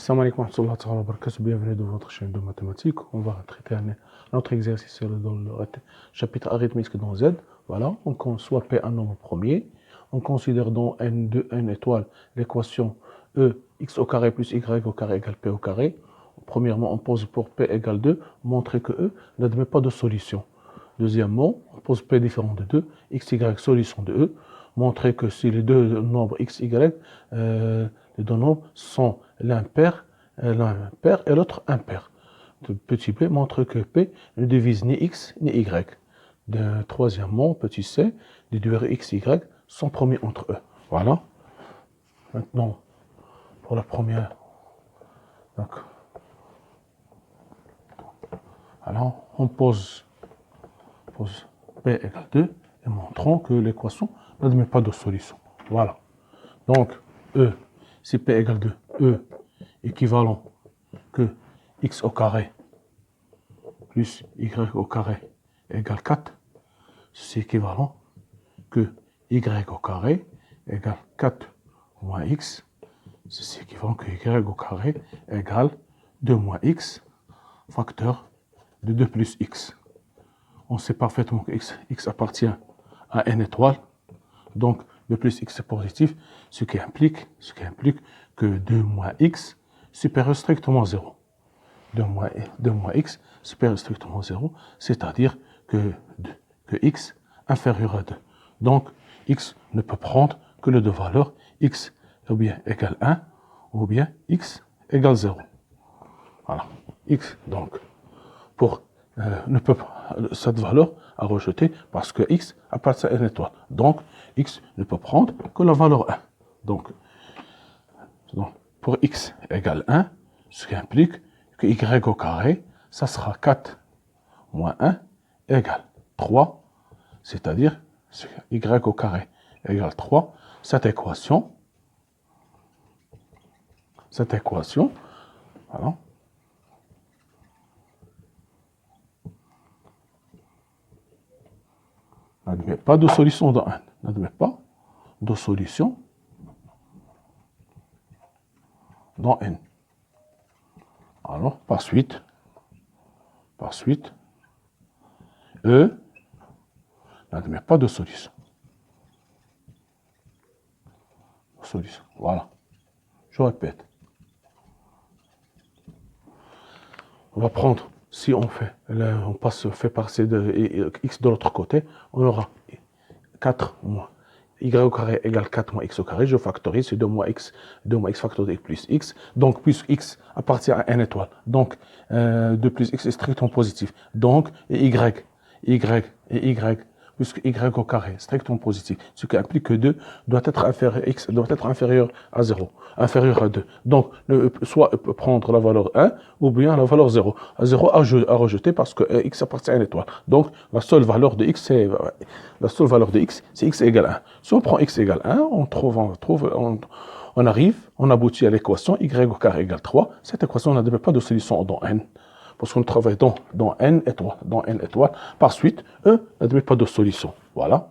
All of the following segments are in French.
Salam alaikum wa rahmatullahi wa barakatuh. Bienvenue dans votre chaîne de mathématiques. On va traiter un autre exercice dans le chapitre arithmétique dans Z. Voilà, on conçoit P un nombre premier. On considère dans N de N étoile l'équation E x au carré plus y au carré égale P au carré. Premièrement, on pose pour P égale 2, montrer que E n'admet pas de solution. Deuxièmement, on pose P différent de 2, x, y, solution de E. Montrer que si les deux nombres x, y, les deux nombres sont l'un pair et l'autre impair. Petit p montre que P ne divise ni x ni y. Troisièmement, petit c, déduire x, y sont promis entre eux. Voilà. Maintenant, pour la première, donc, alors on pose P égale 2 et montrons que l'équation n'admet pas de solution. Voilà. Donc, E, si P égale 2, E équivalent que x au carré plus y au carré égale 4, c'est équivalent que y au carré égale 4 moins x, c'est équivalent que y au carré égale 2 moins x, facteur de 2 plus x. On sait parfaitement que x appartient à n étoile, donc 2 plus x est positif, ce qui implique que 2 moins x supérieur strictement 0. 2 moins x supérieur strictement 0, c'est-à-dire que x inférieur à 2. Donc, x ne peut prendre que les deux valeurs, x ou bien égale 1, ou bien x égale 0. Voilà. X, donc, ne peut pas, cette valeur à rejeter parce que x appartient à une étoile. Donc, x ne peut prendre que la valeur 1. Donc pour x égale 1, ce qui implique que y au carré, ça sera 4 moins 1 égale 3, c'est-à-dire y au carré égale 3. Cette équation, voilà, n'admet pas de solution dans N. N'admet pas de solution dans N. Alors, par suite, E n'admet pas de solution. Voilà. Je répète. On va prendre, si on fait passer de x de l'autre côté, on aura 4 moins y au carré égale 4 moins x au carré. Je factorise, c'est 2 moins x factorisé plus x. Donc, puisque x appartient à n étoile, donc 2 plus x est strictement positif. Donc, y, puisque y au carré strictement positif, ce qui implique que 2 doit être inférieur à 0, inférieur à 2. Donc, soit peut prendre la valeur 1 ou bien la valeur 0. À 0 à rejeter parce que x appartient à une étoile. Donc, la seule valeur de x, c'est x égale 1. Si on prend x égale 1, on aboutit à l'équation y au carré égale 3. Cette équation n'admet pas de solution dans n. Parce qu'on travaille dans n étoiles. Par suite, E n'admet pas de solution. Voilà.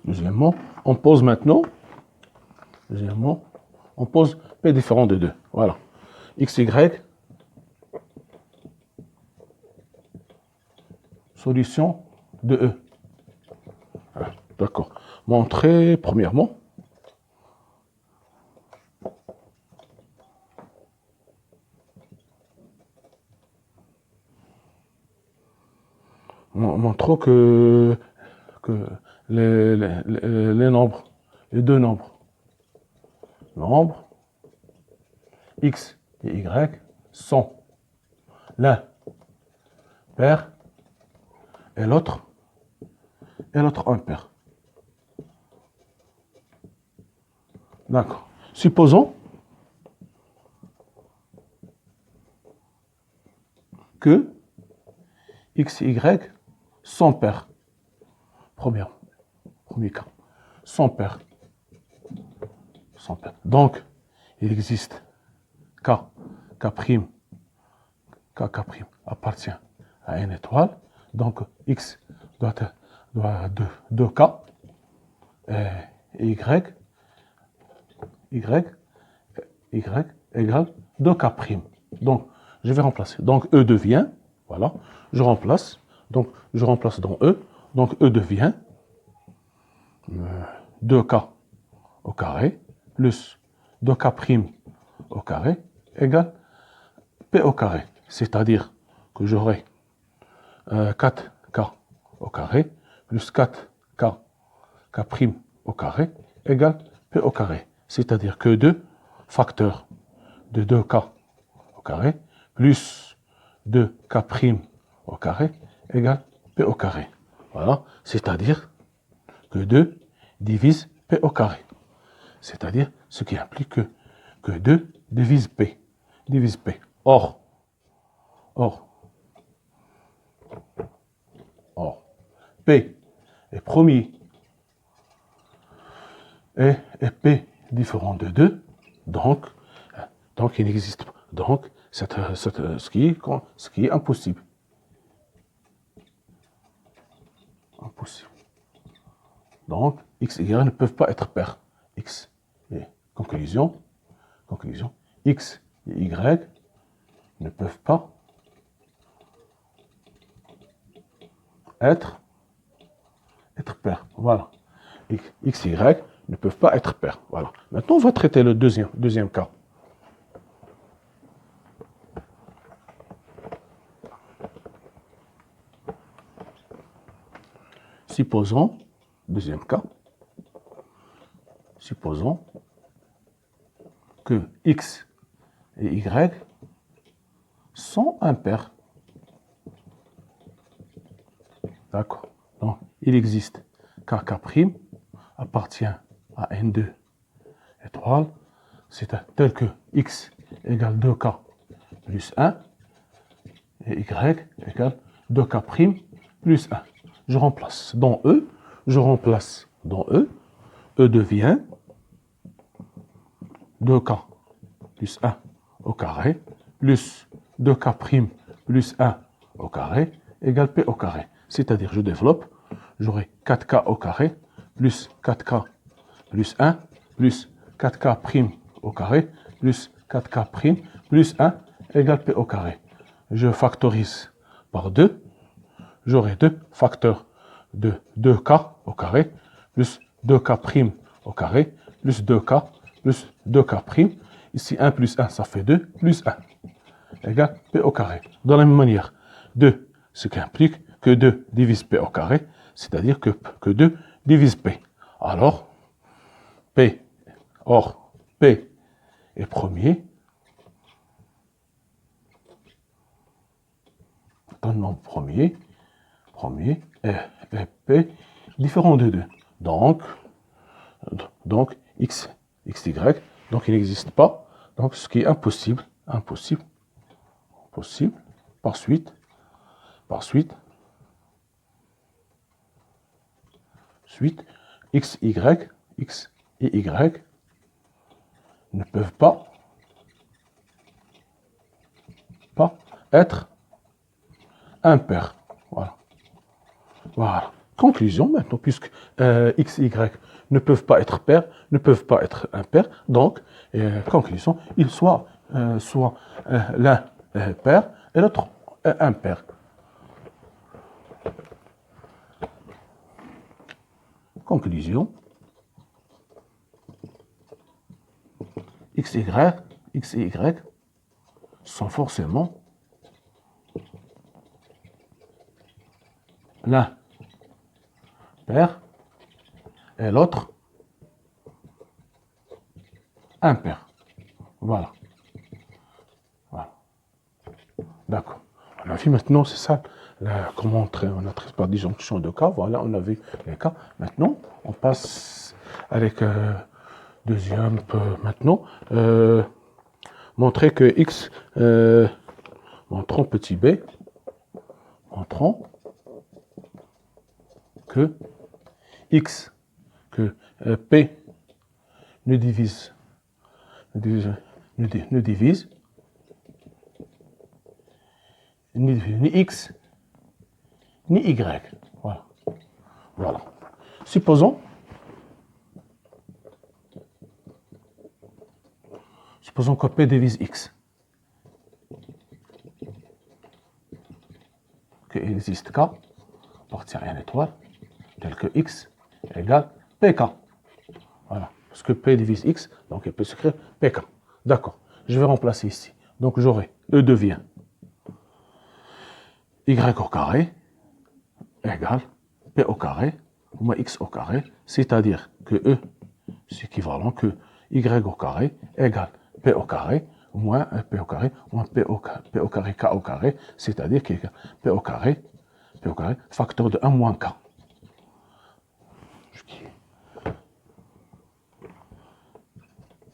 Deuxièmement, on pose P différent de 2. Voilà. X, Y, solution de E. Voilà. D'accord. Montrer, premièrement, montrons que les nombres, les deux nombres x et y sont l'un pair et l'autre impair. D'accord. Supposons que x et y sont pairs. Premier cas. Sont pairs. Donc, il existe K appartient à une étoile. Donc, x doit 2K. y, égale 2K'. Donc, je vais remplacer. Donc, E devient, voilà, je remplace. Donc, je remplace dans E. Donc, E devient 2K au carré plus 2K' au carré égale P au carré. C'est-à-dire que j'aurai 4K au carré plus 4K K' au carré égale P au carré. C'est-à-dire que 2 facteurs de 2K au carré plus 2K' au carré égale P au carré. Voilà. C'est-à-dire que 2 divise P au carré. C'est-à-dire ce qui implique que 2 divise P. Divise P. Or, P est premier et P différent de 2, donc il n'existe pas. Donc, ce qui est impossible. Impossible. Donc, X et Y ne peuvent pas être pairs. X et conclusion, X et Y ne peuvent pas être pairs. Voilà. X et Y ne peuvent pas être pairs. Voilà. Maintenant, on va traiter le deuxième cas. Supposons, deuxième cas, supposons que X et Y sont impairs. D'accord. Donc, il existe KK' appartient à N2 étoile, c'est tel que X égale 2K plus 1 et Y égale 2K' plus 1. Je remplace dans E, E devient 2K plus 1 au carré plus 2K' plus 1 au carré égale P au carré. C'est-à-dire, je développe, j'aurai 4K au carré plus 4K plus 1 plus 4K' au carré plus 4K' plus 1 égale P au carré. Je factorise par 2, j'aurai 2 facteurs de 2K au carré plus 2K' au carré plus 2K plus 2K'. Ici, 1 plus 1, ça fait 2 plus 1 égale P au carré. De la même manière, 2, ce qui implique que 2 divise P au carré, c'est-à-dire que 2 divise P. Alors, P est premier, un nombre premier, et P différent de 2. Donc X, Y, donc il n'existe pas. Donc ce qui est impossible, par suite, X et Y ne peuvent pas être impairs. Voilà. Conclusion maintenant, puisque X et Y ne peuvent pas être pairs, ne peuvent pas être impairs, donc, conclusion, il soit l'un pair et l'autre impair. Conclusion, X et Y sont forcément l'un pair et l'autre impair. Voilà. D'accord. On a vu maintenant, c'est ça, comment on traite par disjonction de cas. Voilà, on a vu les cas. Maintenant, on passe avec deuxième maintenant. Montrer que X, montrons petit b, montrons que X, que P ne divise ni X ni Y. Voilà. Supposons Supposons que P divise X. Qu'il existe K appartient à une étoile tel que X égale PK. Voilà. Parce que P divise X, donc il peut s'écrire PK. D'accord. Je vais remplacer ici. Donc j'aurai E devient Y au carré égale P au carré moins X au carré, c'est-à-dire que E, c'est équivalent que Y au carré égale P au carré moins P au carré moins P au carré K au carré, c'est-à-dire que P au carré, facteur de 1 moins K.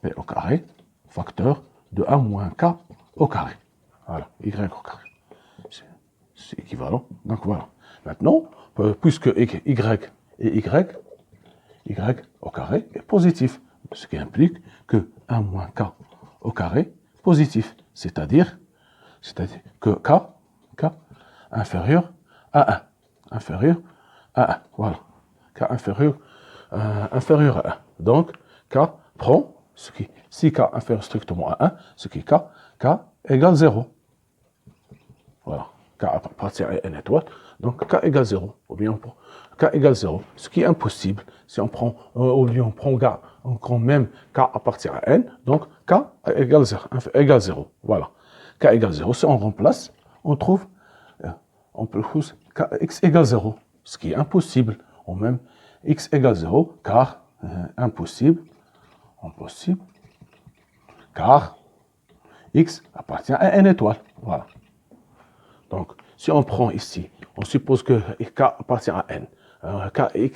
P au carré, facteur de 1 moins K au carré. Voilà, Y au carré. C'est équivalent. Donc voilà. Maintenant, puisque Y et Y au carré est positif, ce qui implique que 1 moins K au carré positif, c'est-à-dire que K inférieur à 1. Inférieur à 1. Voilà. K inférieur à 1. Donc, K prend, si K inférieur strictement à 1, ce qui est K égale 0. Voilà. K appartient à n étoile, donc K égale 0. Ou bien K égale 0, ce qui est impossible. Si on prend, au lieu on prend quand même K appartient à n, donc K égale 0. Voilà. K égale 0. Si on remplace, on trouve X égale 0, ce qui est impossible. Ou même X égale 0, car impossible, car X appartient à n étoile. Voilà. Donc, si on prend ici, on suppose que K appartient à n,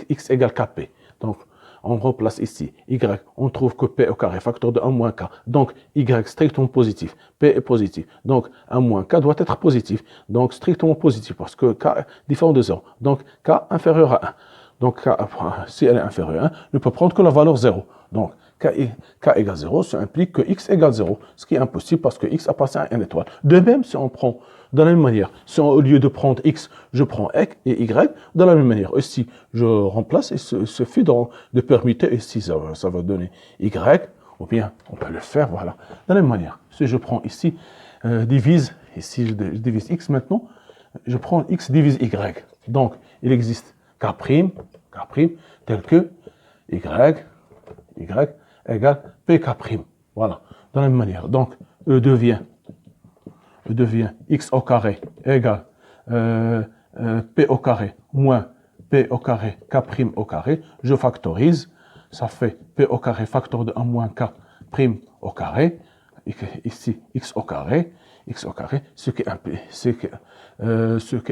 X égale Kp. Donc, on remplace ici Y, on trouve que P au carré, facteur de 1 moins K. Donc, Y strictement positif, P est positif. Donc, 1 moins K doit être positif. Donc, strictement positif parce que K est différent de 0. Donc, K inférieur à 1. Donc, K, si elle est inférieure à 1, ne peut prendre que la valeur 0. Donc, K égale 0, ça implique que X égale 0, ce qui est impossible parce que X appartient à une étoile. De même, si on prend de la même manière, si au lieu de prendre X, je prends X et Y, de la même manière, ici, je remplace et ce suffit de permuter, ici, ça va donner Y, ou bien on peut le faire, voilà. De la même manière, si je prends ici, ici je divise X maintenant, je prends X divise Y. Donc, il existe K', tel que Y égale PK'. Voilà, de la même manière. Donc, E devient X au carré égale P au carré moins P au carré K' au carré. Je factorise, ça fait P au carré facteur de 1 moins K' au carré. Ici, X au carré, ce qui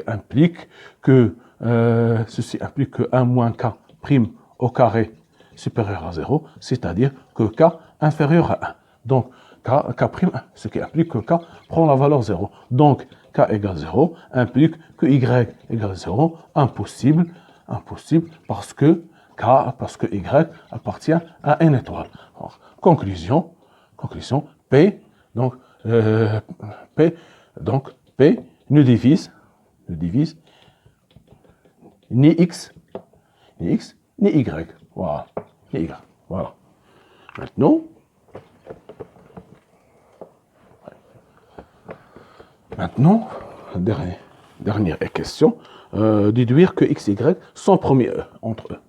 implique que ceci implique que 1 moins K' au carré supérieur à 0, c'est-à-dire que K inférieur à 1. Donc, K', ce qui implique que K prend la valeur 0. Donc, K égale 0 implique que Y égale 0. Impossible parce que Y appartient à une étoile. Alors, conclusion, P, donc, P ne divise ni X, ni Y. Voilà. Voilà. Maintenant, dernière question, déduire que X, Y sont premiers entre eux.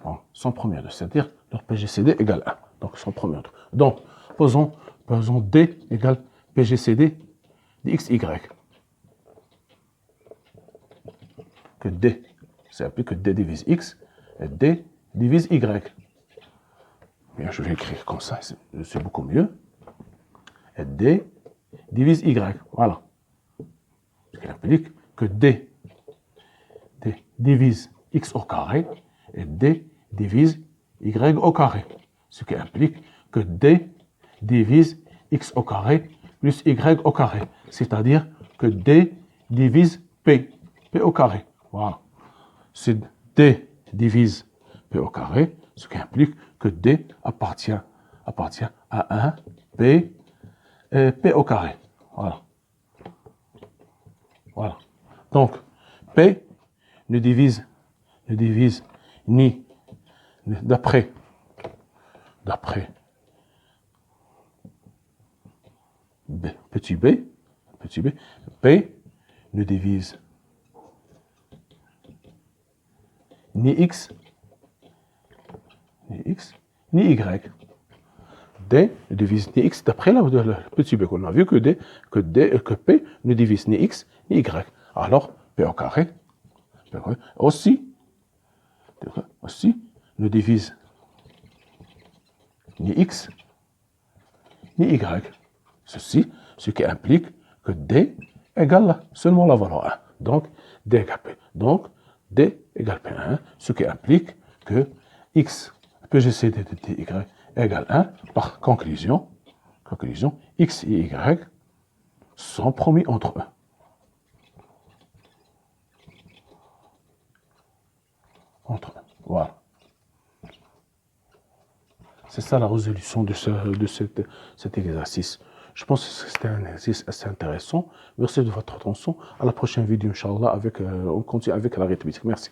Bon, sont premiers, c'est-à-dire leur PGCD égale 1. Donc, sont premiers entre eux. Donc, posons D égale PGCD de XY. Que D, ça implique que D divise X et D divise Y. Bien, je vais écrire comme ça, c'est beaucoup mieux. Et D divise Y, voilà. Ce qui implique que D divise X au carré et D divise Y au carré. Ce qui implique que D divise X au carré plus Y au carré. C'est-à-dire que D divise P au carré. Voilà. C'est D divise P au carré, ce qui implique que D appartient à 1 P au carré. Voilà. Donc, P ne divise ni d'après petit b, P ne divise ni X, ni Y. D ne divise ni X d'après le petit b. On a vu que P ne divise ni X ni Y. Alors, P au carré, aussi ne divise ni X ni Y. Ceci, ce qui implique que D égale seulement la valeur 1. Donc, D égale P. Donc, D égale P1, ce qui implique que X, PGCD de DY égale 1. Par conclusion, X et Y sont promis entre eux. Voilà. C'est ça la résolution de cet exercice. Je pense que c'était un exercice assez intéressant. Merci de votre attention. À la prochaine vidéo, Inch'Allah, on continue avec l'arithmétique. Merci.